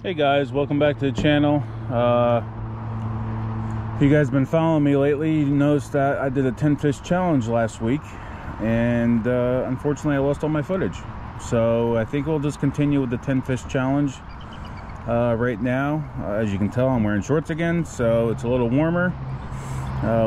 Hey guys, welcome back to the channel. If you guys been following me lately, you noticed that I did a 10 fish challenge last week, and unfortunately I lost all my footage. So I think we'll just continue with the 10 fish challenge right now. As you can tell, I'm wearing shorts again, so it's a little warmer,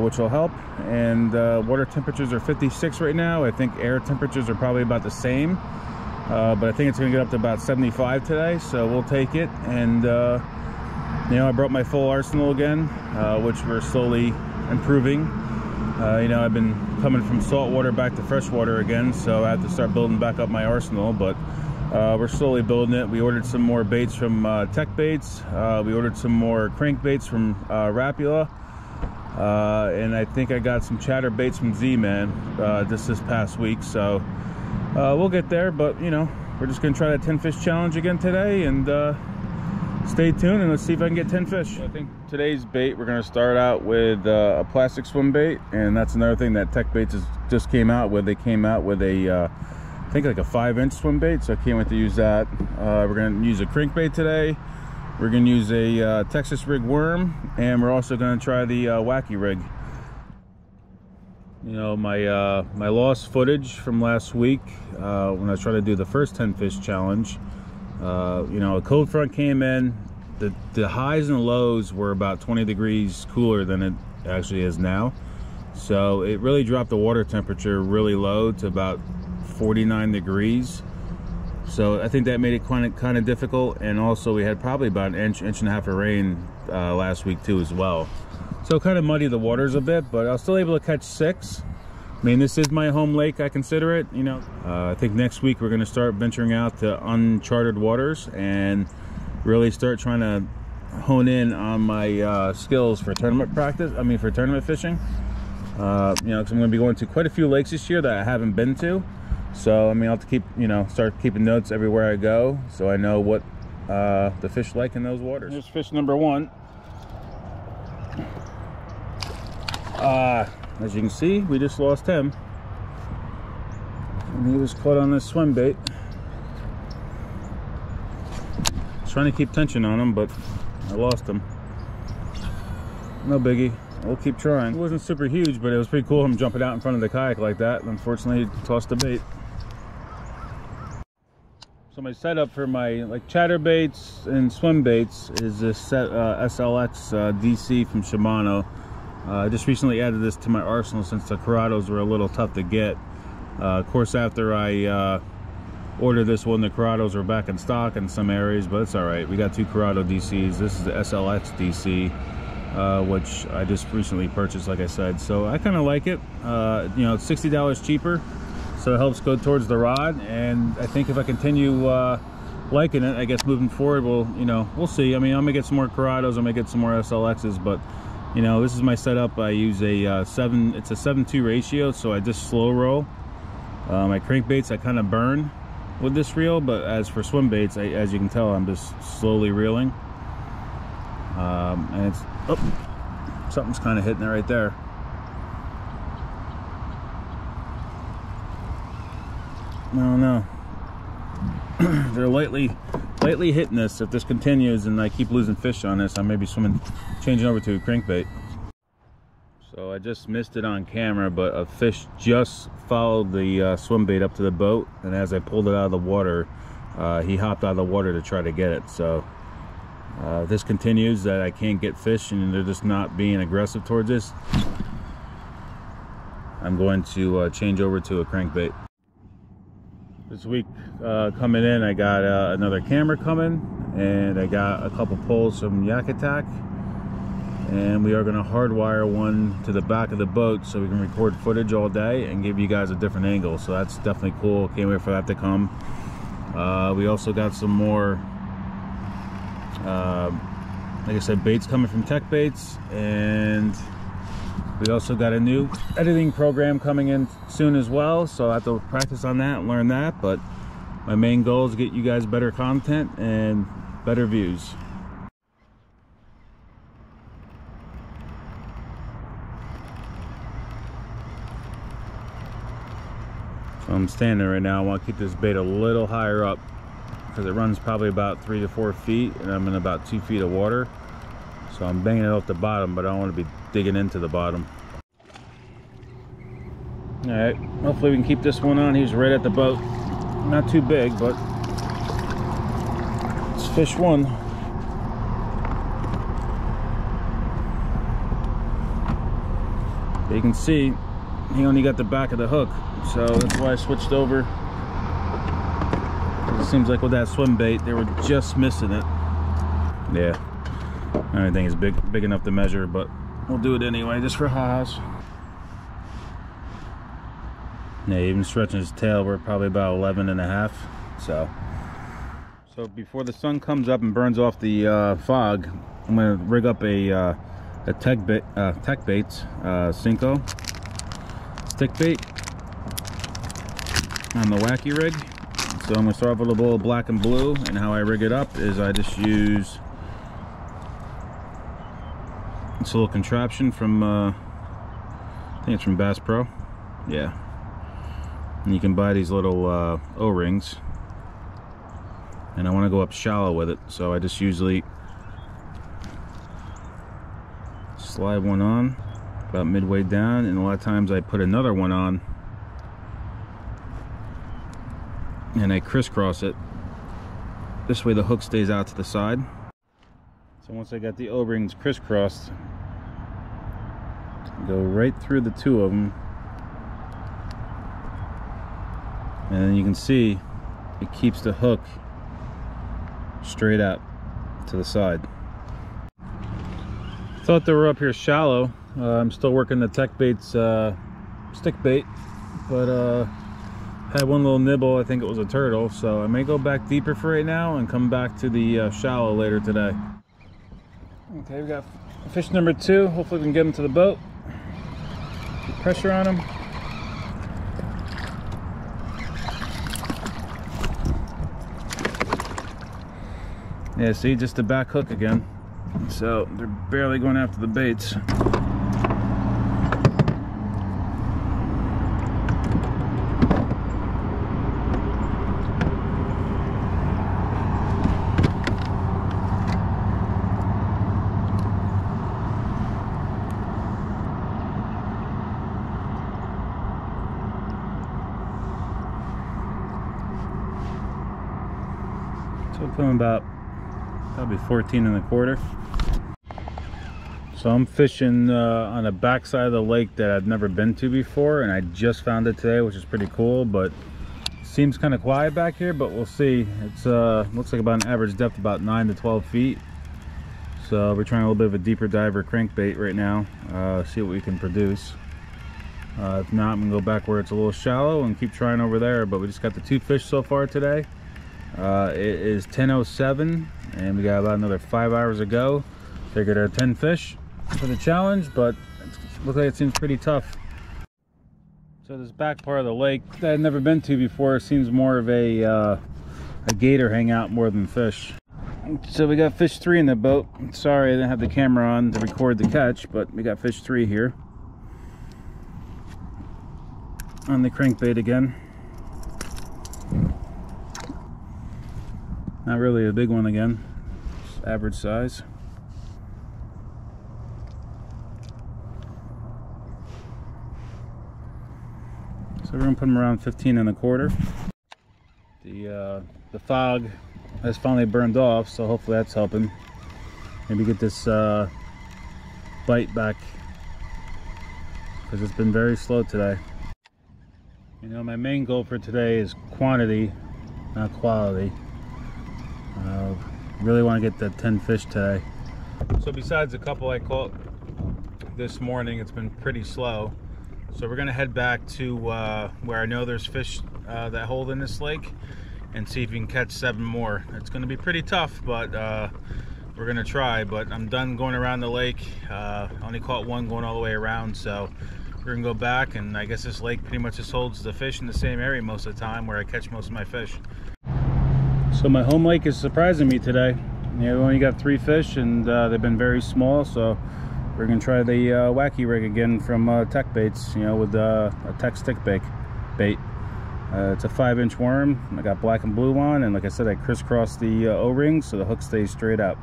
which will help. And water temperatures are 56 right now. I think air temperatures are probably about the same. But I think it's going to get up to about 75 today, so we'll take it. And you know, I brought my full arsenal again, which we're slowly improving. You know, I've been coming from saltwater back to freshwater again, so I have to start building back up my arsenal. But we're slowly building it. We ordered some more baits from tecbaits. We ordered some more crankbaits from Rapula, and I think I got some chatterbaits from Z-Man this past week. So we'll get there, but you know, we're just gonna try that 10 fish challenge again today, and stay tuned and let's see if I can get 10 fish. I think today's bait, we're gonna start out with a plastic swim bait, and that's another thing that tecbaits just came out with. They came out with a I think like a 5-inch swim bait, so I can't wait to use that. We're gonna use a crankbait today. We're gonna use a Texas rig worm, and we're also gonna try the wacky rig. You know, my lost footage from last week when I was trying to do the first 10 fish challenge. You know, a cold front came in. The highs and lows were about 20 degrees cooler than it actually is now. So it really dropped the water temperature really low to about 49 degrees. So I think that made it kind of difficult. And also we had probably about an inch and a half of rain last week too as well. So kind of muddy the waters a bit, but I was still able to catch 6. I mean, this is my home lake, I consider it, you know. I think next week we're gonna start venturing out to uncharted waters and really start trying to hone in on my skills for tournament practice, for tournament fishing. You know, because I'm gonna be going to quite a few lakes this year that I haven't been to. So, I mean, I'll have to keep, you know, start keeping notes everywhere I go so I know what the fish like in those waters. Here's fish number 1. As you can see, we just lost him, and he was caught on this swim bait. Trying to keep tension on him, but I lost him. No biggie, we'll keep trying. It wasn't super huge, but it was pretty cool him jumping out in front of the kayak like that. Unfortunately, he tossed the bait. So my setup for my chatterbaits and swim baits is this SLX DC from Shimano. I just recently added this to my arsenal since the Corrados were a little tough to get. Of course, after I ordered this one, the Corrados were back in stock in some areas, but it's all right. We got 2 Corrado DCs. This is the SLX DC, which I just recently purchased, like I said. So I kind of like it. You know, it's $60 cheaper, so it helps go towards the rod. And I think if I continue liking it, I guess moving forward, we'll see. I mean, I'm gonna get some more Corrados, I'm gonna get some more SLXs, but you know, this is my setup. I use a it's a 7-2 ratio, so I just slow roll. My crankbaits I kind of burn with this reel, but as for swim baits, as you can tell, I'm just slowly reeling. And it's, oh, something's kind of hitting it right there. No. They're lightly hitting this. If this continues and I keep losing fish on this, I may be changing over to a crankbait. So I just missed it on camera, but a fish just followed the swim bait up to the boat, and as I pulled it out of the water, he hopped out of the water to try to get it. So this continues that I can't get fish and they're just not being aggressive towards this, I'm going to change over to a crankbait. This week coming in, I got another camera coming, and I got a couple poles from Yak Attack, and we are going to hardwire one to the back of the boat so we can record footage all day and give you guys a different angle. So that's definitely cool. Can't wait for that to come. We also got some more like I said, baits coming from tecbaits, and we also got a new editing program coming in soon as well, so I have to practice on that and learn that. But my main goal is to get you guys better content and better views. So I'm standing right now. I want to keep this bait a little higher up because it runs probably about 3 to 4 feet, and I'm in about 2 feet of water. So I'm banging it off the bottom, but I don't want to be digging into the bottom. All right, hopefully we can keep this one on. He's right at the boat. Not too big, but it's fish one. You can see he only got the back of the hook, so that's why I switched over. It seems like with that swim bait, they were just missing it. Yeah, I don't think it's big enough to measure, but we'll do it anyway, just for ha-has. Yeah, even stretching his tail, we're probably about 11 and a half. So before the sun comes up and burns off the fog, I'm gonna rig up a tecbaits Cinco stick bait on the wacky rig. So I'm gonna start off with a bowl of black and blue, and how I rig it up is I just use this little contraption from I think it's from Bass Pro. Yeah, and you can buy these little O-rings, and I want to go up shallow with it, so I just usually slide one on about midway down, and a lot of times I put another one on and I crisscross it. This way the hook stays out to the side. So once I got the O-rings crisscrossed, go right through the two of them, and then you can see it keeps the hook straight out to the side. Thought they were up here shallow. I'm still working the tecbaits stick bait, but had one little nibble. I think it was a turtle, so I may go back deeper for right now and come back to the shallow later today. Okay, we got fish number 2. Hopefully we can get him to the boat. Keep pressure on him. Yeah, see, just the back hook again. So they're barely going after the baits. So we'll put them about probably 14 1/4. So I'm fishing on the back side of the lake that I've never been to before, and I just found it today, which is pretty cool, but it seems kind of quiet back here, but we'll see. It's looks like about an average depth about 9 to 12 feet. So we're trying a little bit of a deeper diver crankbait right now, see what we can produce. If not, I'm gonna go back where it's a little shallow and keep trying over there, but we just got the 2 fish so far today. It is 10:07 and we got about another 5 hours to go. Figured our 10 fish for the challenge, but it looks like it seems pretty tough. So this back part of the lake that I've never been to before seems more of a gator hangout more than fish. So we got fish 3 in the boat. Sorry I didn't have the camera on to record the catch, but we got fish 3 here on the crankbait again. Not really a big one again, just average size. So we're gonna put them around 15 1/4. The fog has finally burned off, so hopefully that's helping. Maybe get this bite back, because it's been very slow today. You know, my main goal for today is quantity, not quality. Really want to get the 10 fish today. So besides a couple I caught this morning, it's been pretty slow. So we're gonna head back to where I know there's fish that hold in this lake, and see if we can catch 7 more. It's gonna be pretty tough, but we're gonna try. But I'm done going around the lake. Only caught 1 going all the way around, so we're gonna go back, and I guess this lake pretty much just holds the fish in the same area most of the time where I catch most of my fish. So my home lake is surprising me today. You know, we only got 3 fish, and they've been very small, so we're gonna try the wacky rig again from tecbaits, you know, with a tech stick bait. It's a 5-inch worm. I got black and blue on, and like I said, I crisscrossed the O-ring so the hook stays straight up.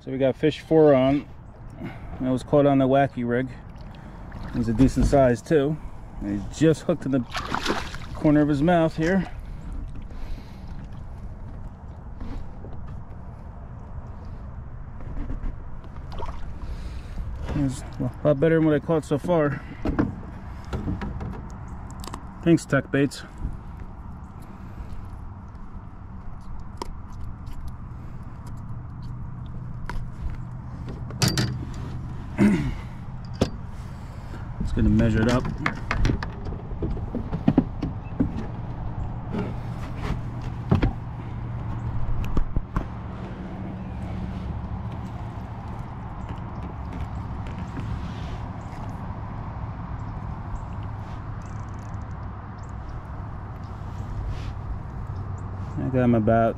So we got fish 4 on. That was caught on the wacky rig. He's a decent size too. And he's just hooked in the corner of his mouth here. He's a lot better than what I caught so far. Thanks, tecbaits. It's going to measure it up. I got him about,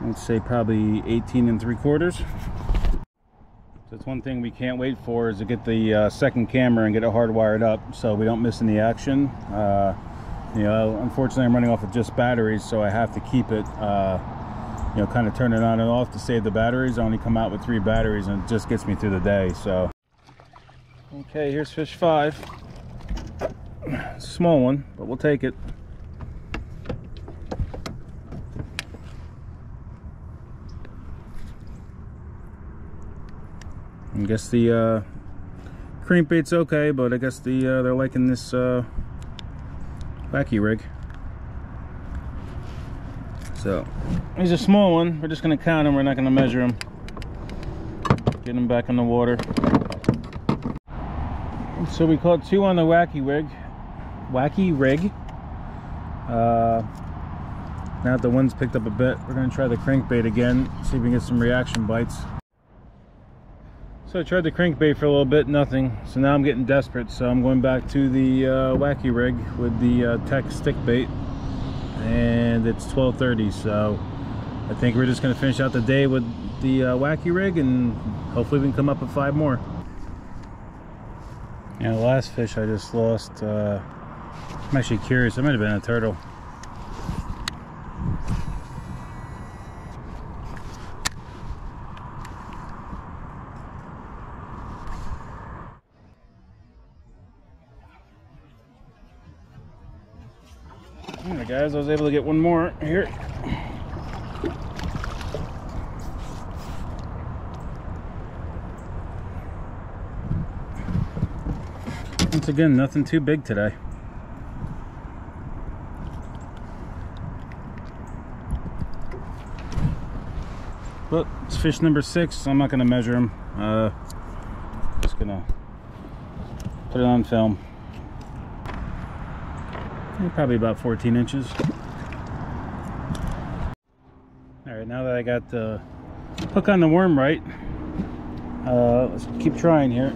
I'd say probably 18 3/4. So that's one thing we can't wait for, is to get the second camera and get it hardwired up so we don't miss any action. You know, unfortunately I'm running off of just batteries, so I have to keep it, you know, kind of turn it on and off to save the batteries. I only come out with 3 batteries and it just gets me through the day. So okay, here's fish 5. It's a small one, but we'll take it. I guess the crankbait's okay, but I guess they're liking this wacky rig. So he's a small one. We're just gonna count him. We're not gonna measure him. Get him back in the water. So we caught 2 on the wacky rig. Now that the wind's picked up a bit, we're gonna try the crankbait again. See if we can get some reaction bites. So I tried the crankbait for a little bit, nothing. So now I'm getting desperate. So I'm going back to the wacky rig with the Tech stick bait, and it's 12:30. So I think we're just going to finish out the day with the wacky rig, and hopefully we can come up with 5 more. Yeah, the last fish I just lost. I'm actually curious. It might have been a turtle. Alright guys, I was able to get one more here. Once again, nothing too big today. But it's fish number 6, so I'm not going to measure him. Just going to put it on film. Probably about 14 inches. Alright, now that I got the hook on the worm right, let's keep trying here.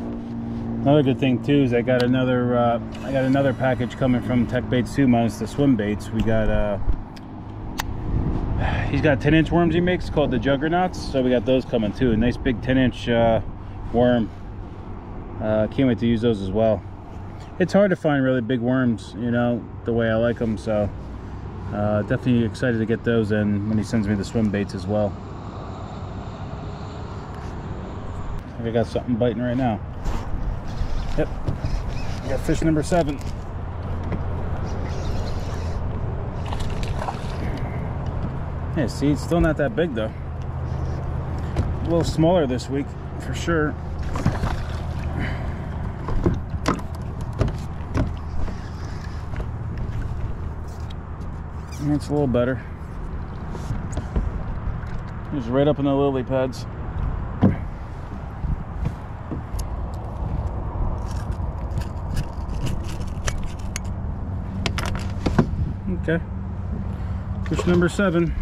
Another good thing too is I got another package coming from tecbaits too, minus the swim baits. We got he's got 10-inch worms he makes called the juggernauts, so we got those coming too. A nice big 10-inch worm. Can't wait to use those as well. It's hard to find really big worms, you know, the way I like them, so definitely excited to get those in when he sends me the swim baits as well. I think I got something biting right now. Yep, I got fish number 7. Yeah, see, it's still not that big though. A little smaller this week, for sure. It's a little better. He's right up in the lily pads. Okay. Fish number 7.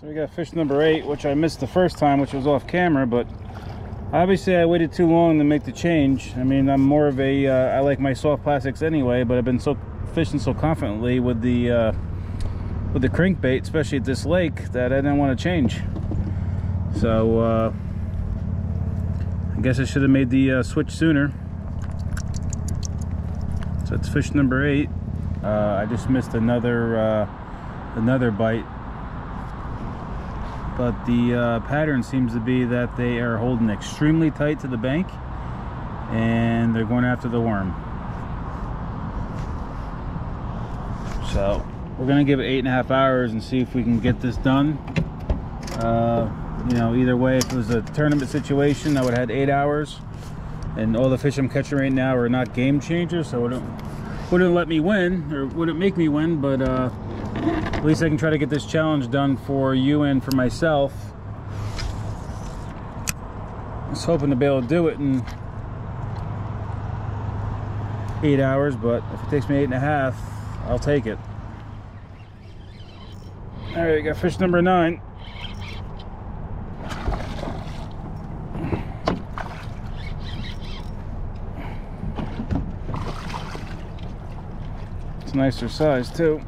So we got fish number 8, which I missed the first time, which was off camera, but obviously I waited too long to make the change. I mean, I'm more of a, I like my soft plastics anyway, but I've been fishing so confidently with the crankbait, especially at this lake, that I didn't want to change. So I guess I should have made the switch sooner. So it's fish number 8. I just missed another bite, but the pattern seems to be that they are holding extremely tight to the bank and they're going after the worm. So we're gonna give it 8.5 hours and see if we can get this done. You know, either way, if it was a tournament situation, I would have had 8 hours, and all the fish I'm catching right now are not game changers, so it wouldn't let me win, or wouldn't make me win, but at least I can try to get this challenge done for you and for myself. I was hoping to be able to do it in 8 hours, but if it takes me 8.5, I'll take it. All right, got fish number 9. It's a nicer size too.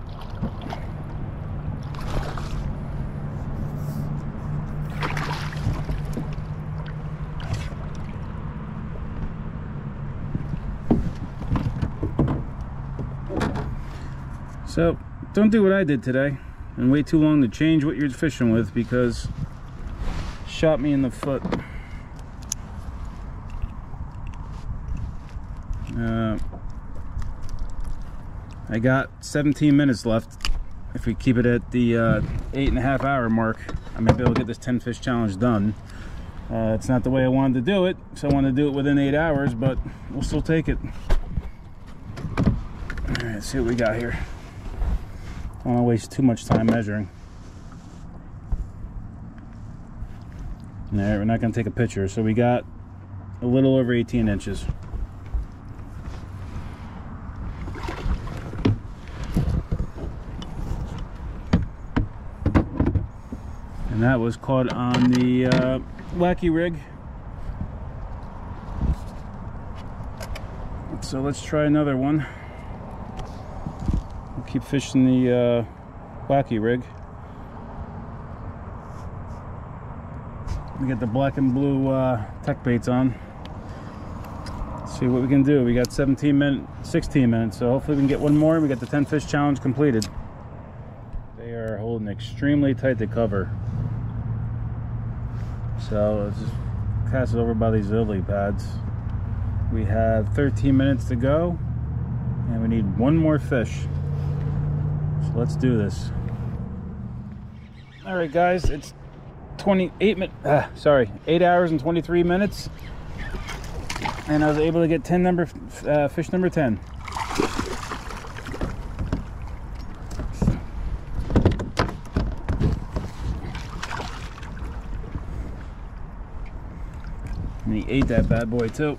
So don't do what I did today and wait too long to change what you're fishing with, because it shot me in the foot. I got 17 minutes left. If we keep it at the 8.5 hour mark, I might be able to get this 10 fish challenge done. It's not the way I wanted to do it, so I want to do it within 8 hours, but we'll still take it. All right, let's see what we got here. I don't want to waste too much time measuring. All right, we're not going to take a picture. So we got a little over 18 inches. And that was caught on the wacky rig. So let's try another one. We'll keep fishing the wacky rig. We get the black and blue tecbaits on. Let's see what we can do. We got 16 minutes, so hopefully we can get one more and we get the 10 fish challenge completed. They are holding extremely tight to cover. So let's just cast it over by these lily pads. We have 13 minutes to go and we need one more fish. So let's do this. All right guys, it's 8 hours and 23 minutes, and I was able to get fish number 10. And he ate that bad boy too.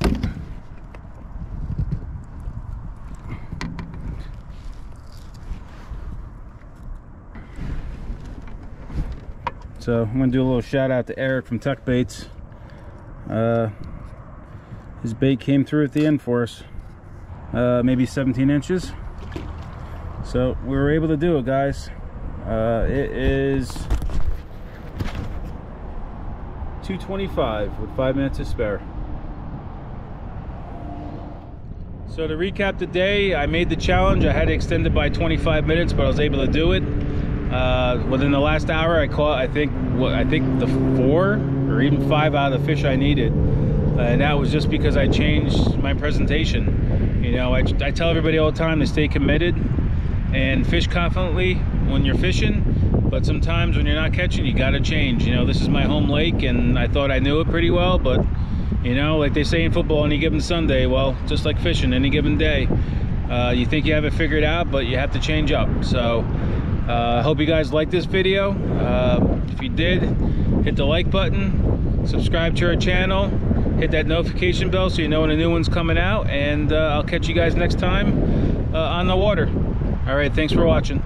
So I'm gonna do a little shout out to Eric from Tecbaits. His bait came through at the end for us, maybe 17 inches. So we were able to do it, guys. It is 2:25 with 5 minutes to spare. So to recap the day, I made the challenge. I had to extend it by 25 minutes, but I was able to do it. Within the last hour, I caught I think the 4 or even 5 out of the fish I needed, and that was just because I changed my presentation. You know, I tell everybody all the time to stay committed and fish confidently when you're fishing, but sometimes when you're not catching, you got to change. You know, this is my home lake, and I thought I knew it pretty well, but you know, like they say in football, any given Sunday, well, just like fishing, any given day, you think you have it figured out, but you have to change up. So I hope you guys liked this video. If you did, hit the like button, subscribe to our channel, hit that notification bell so you know when a new one's coming out, and I'll catch you guys next time on the water. All right, thanks for watching.